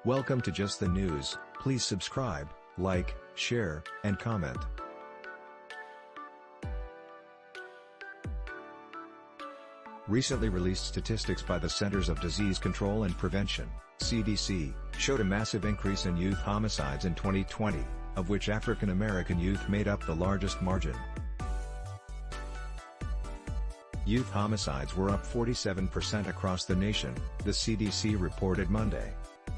Welcome to Just the News. Please subscribe, like, share, and comment. Recently released statistics by the Centers of Disease Control and Prevention, CDC, showed a massive increase in youth homicides in 2020, of which African American youth made up the largest margin. Youth homicides were up 47% across the nation, the CDC reported Monday.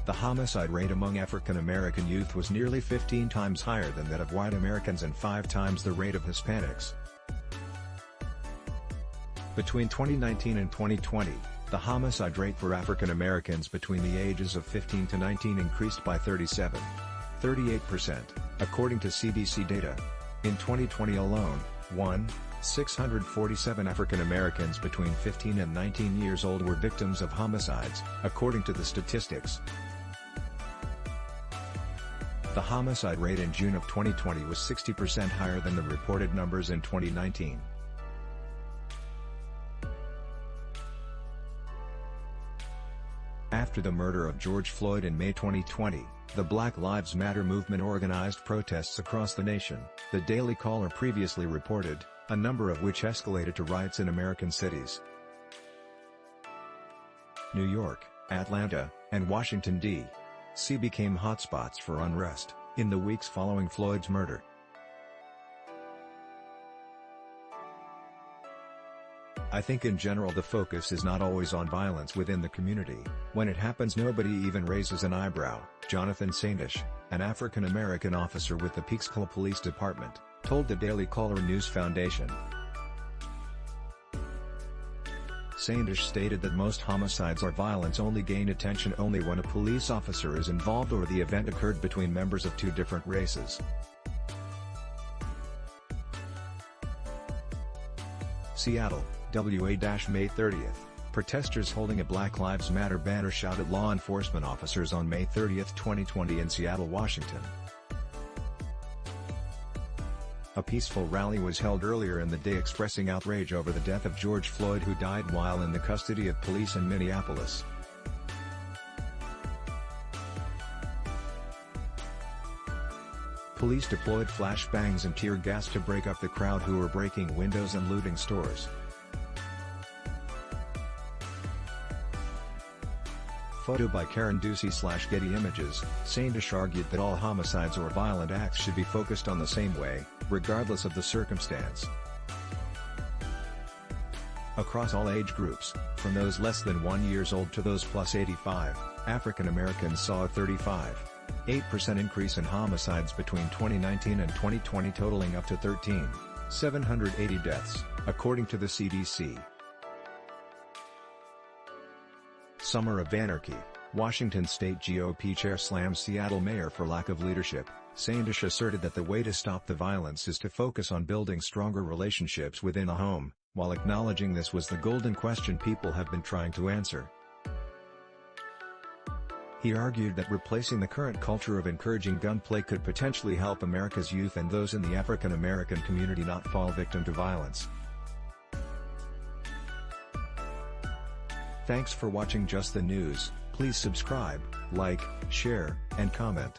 The homicide rate among African American youth was nearly 15 times higher than that of white Americans and 5 times the rate of Hispanics. Between 2019 and 2020, the homicide rate for African Americans between the ages of 15 to 19 increased by 38%, according to CDC data. In 2020 alone, 647 African Americans between 15 and 19 years old were victims of homicides, according to the statistics. The homicide rate in June of 2020 was 60% higher than the reported numbers in 2019. After the murder of George Floyd in May 2020, the Black Lives Matter movement organized protests across the nation, the Daily Caller previously reported, a number of which escalated to riots in American cities. New York, Atlanta, and Washington, D.C. became hotspots for unrest in the weeks following Floyd's murder. I think in general the focus is not always on violence within the community. When it happens nobody even raises an eyebrow, Jonathan Saindish, an African-American officer with the Peekskill Police Department, told the Daily Caller News Foundation. Saindish stated that most homicides or violence only gain attention only when a police officer is involved or the event occurred between members of two different races. Seattle, May 30th. Protesters holding a Black Lives Matter banner shouted law enforcement officers on May 30, 2020 in Seattle, Washington. A peaceful rally was held earlier in the day expressing outrage over the death of George Floyd, who died while in the custody of police in Minneapolis. Police deployed flashbangs and tear gas to break up the crowd who were breaking windows and looting stores. Photo by Karen Ducey/Getty Images. Saindish argued that all homicides or violent acts should be focused on the same way, regardless of the circumstance. Across all age groups, from those less than 1 year old to those plus 85, African Americans saw a 35.8% increase in homicides between 2019 and 2020, totaling up to 13,780 deaths, according to the CDC. Summer of Anarchy. Washington State GOP chair slams Seattle mayor for lack of leadership. Saindish asserted that the way to stop the violence is to focus on building stronger relationships within a home, while acknowledging this was the golden question people have been trying to answer. He argued that replacing the current culture of encouraging gunplay could potentially help America's youth and those in the African American community not fall victim to violence. Thanks for watching Just the News. Please subscribe, like, share, and comment.